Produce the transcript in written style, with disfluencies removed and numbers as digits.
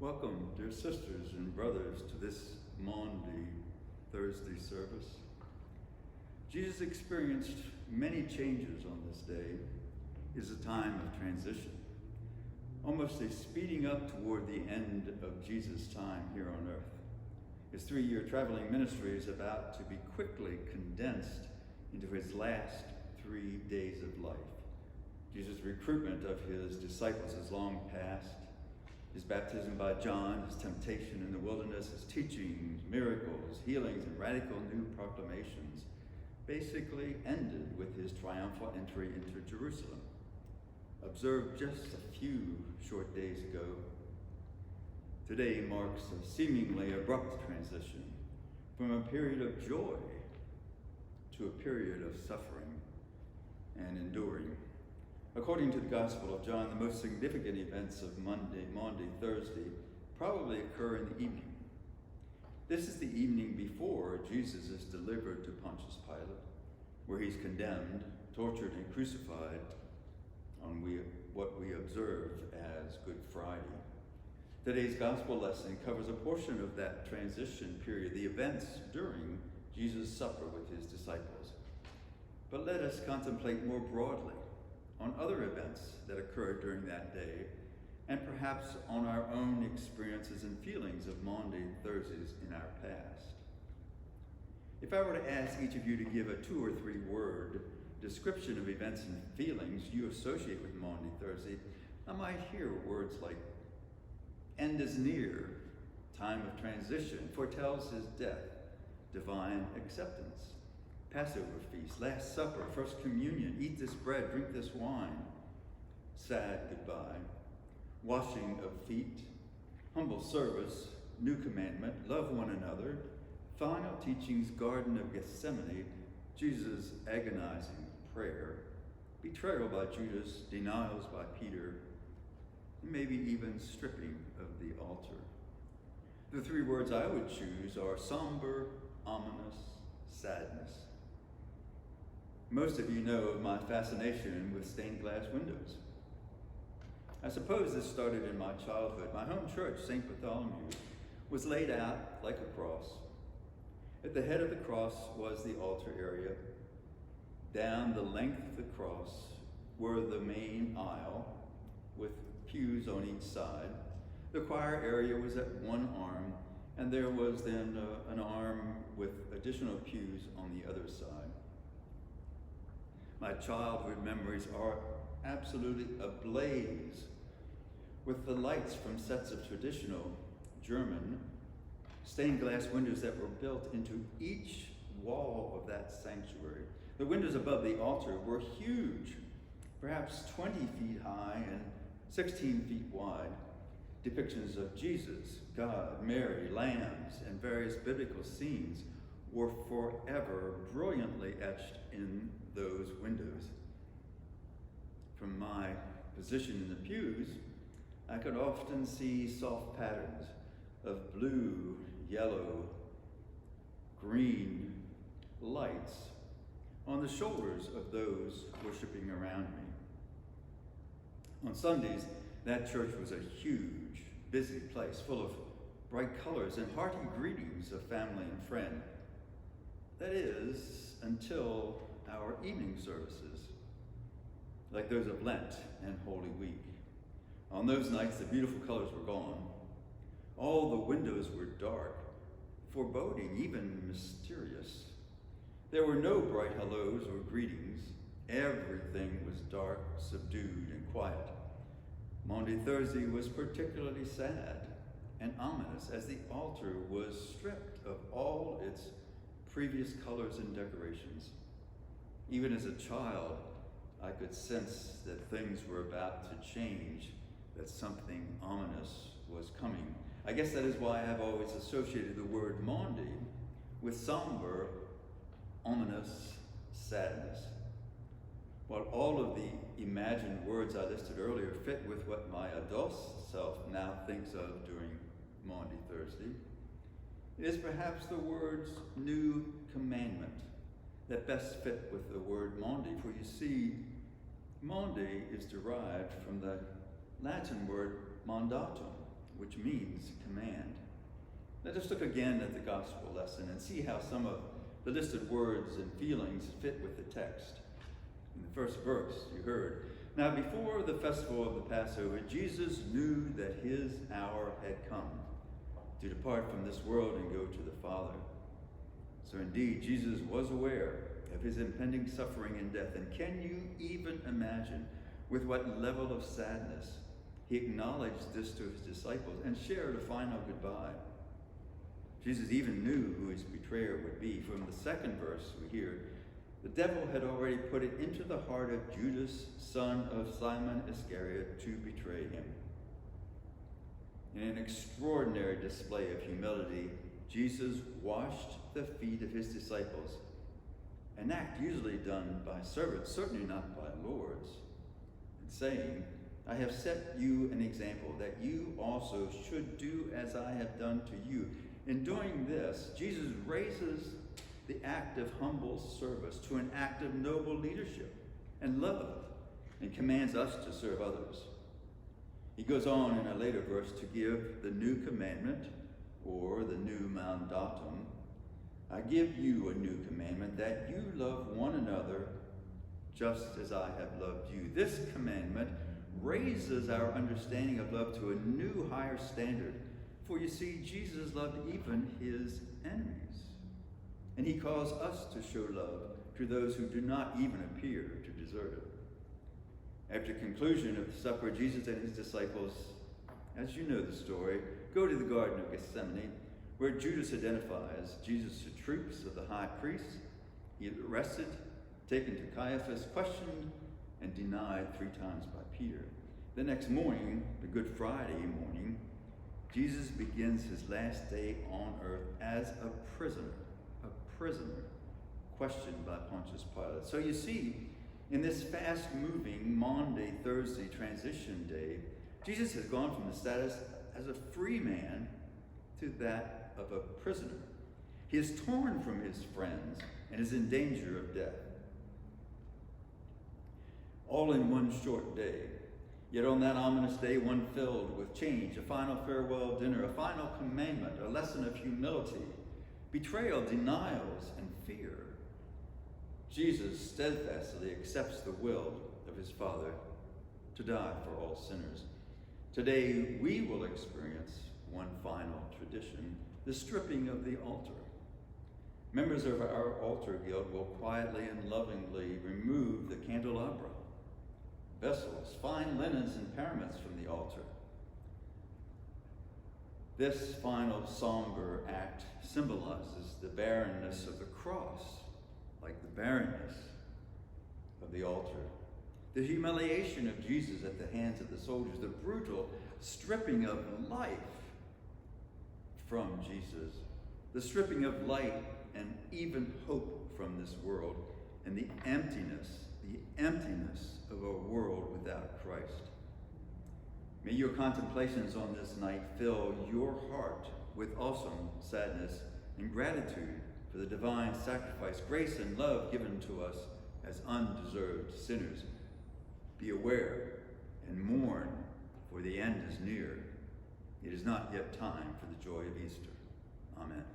Welcome, dear sisters and brothers, to this Maundy Thursday service. Jesus experienced many changes on this day. It is a time of transition, almost a speeding up toward the end of Jesus' time here on earth. His 3-year traveling ministry is about to be quickly condensed into his last 3 days of life. Jesus' recruitment of his disciples is long past. His baptism by John, his temptation in the wilderness, his teachings, miracles, healings, and radical new proclamations basically ended with his triumphal entry into Jerusalem, observed just a few short days ago. Today marks a seemingly abrupt transition from a period of joy to a period of suffering and enduring. According to the Gospel of John, the most significant events of Maundy Thursday probably occur in the evening. This is the evening before Jesus is delivered to Pontius Pilate, where he's condemned, tortured, and crucified on what we observe as Good Friday. Today's Gospel lesson covers a portion of that transition period, the events during Jesus' supper with his disciples. But let us contemplate more broadly on other events that occurred during that day, and perhaps on our own experiences and feelings of Maundy Thursdays in our past. If I were to ask each of you to give a 2 or 3 word description of events and feelings you associate with Maundy Thursday, I might hear words like end is near, time of transition, foretells his death, divine acceptance, Passover feast, Last Supper, First Communion, eat this bread, drink this wine, sad goodbye, washing of feet, humble service, new commandment, love one another, final teachings, Garden of Gethsemane, Jesus' agonizing prayer, betrayal by Judas, denials by Peter, and maybe even stripping of the altar. The 3 words I would choose are somber, ominous, sadness. Most of you know of my fascination with stained glass windows. I suppose this started in my childhood. My home church, St. Bartholomew, was laid out like a cross. At the head of the cross was the altar area. Down the length of the cross were the main aisle with pews on each side. The choir area was at one arm, and there was then an arm with additional pews on the other side. My childhood memories are absolutely ablaze with the lights from sets of traditional German stained glass windows that were built into each wall of that sanctuary. The windows above the altar were huge, perhaps 20 feet high and 16 feet wide. Depictions of Jesus, God, Mary, lambs, and various biblical scenes were forever brilliantly etched in those windows. From my position in the pews, I could often see soft patterns of blue, yellow, green lights on the shoulders of those worshiping around me. On Sundays, that church was a huge, busy place full of bright colors and hearty greetings of family and friend. That is, until our evening services, like those of Lent and Holy Week. On those nights, the beautiful colors were gone. All the windows were dark, foreboding, even mysterious. There were no bright hellos or greetings. Everything was dark, subdued, and quiet. Maundy Thursday was particularly sad and ominous as the altar was stripped of all its previous colors and decorations. Even as a child, I could sense that things were about to change, that something ominous was coming. I guess that is why I have always associated the word Maundy with somber, ominous sadness. While all of the imagined words I listed earlier fit with what my adult self now thinks of during Maundy Thursday, it is perhaps the words new commandment that best fit with the word Maundy. For you see, Maundy is derived from the Latin word mandatum, which means command. Let us look again at the gospel lesson and see how some of the listed words and feelings fit with the text. In the first verse, you heard, "Now before the festival of the Passover, Jesus knew that his hour had come to depart from this world and go to the Father." So indeed, Jesus was aware of his impending suffering and death. And can you even imagine with what level of sadness he acknowledged this to his disciples and shared a final goodbye? Jesus even knew who his betrayer would be. From the second verse we hear, the devil had already put it into the heart of Judas, son of Simon Iscariot, to betray him. In an extraordinary display of humility, Jesus washed the feet of his disciples, an act usually done by servants, certainly not by lords, and saying, "I have set you an example that you also should do as I have done to you." In doing this, Jesus raises the act of humble service to an act of noble leadership and love, and commands us to serve others. He goes on in a later verse to give the new commandment, or the new mandatum. "I give you a new commandment, that you love one another just as I have loved you." This commandment raises our understanding of love to a new, higher standard. For you see, Jesus loved even his enemies. And he calls us to show love to those who do not even appear to deserve it. After conclusion of the supper, Jesus and his disciples, as you know the story, go to the Garden of Gethsemane, where Judas identifies Jesus to troops of the high priest. He is arrested, taken to Caiaphas, questioned, and denied 3 times by Peter. The next morning, the Good Friday morning, Jesus begins his last day on earth as a prisoner, questioned by Pontius Pilate. So you see, in this fast-moving Maundy, Thursday transition day, Jesus has gone from the status as a free man to that of a prisoner. He is torn from his friends and is in danger of death. All in one short day. Yet on that ominous day, one filled with change, a final farewell dinner, a final commandment, a lesson of humility, betrayal, denials, and fear. Jesus steadfastly accepts the will of his Father to die for all sinners. Today, we will experience one final tradition, the stripping of the altar. Members of our altar guild will quietly and lovingly remove the candelabra, vessels, fine linens, and paraments from the altar. This final somber act symbolizes the barrenness of the cross, like the barrenness of the altar. The humiliation of Jesus at the hands of the soldiers, the brutal stripping of life from Jesus, the stripping of light and even hope from this world, and the emptiness of a world without Christ. May your contemplations on this night fill your heart with awesome sadness and gratitude for the divine sacrifice, grace, and love given to us as undeserved sinners. Be aware and mourn, for the end is near. It is not yet time for the joy of Easter. Amen.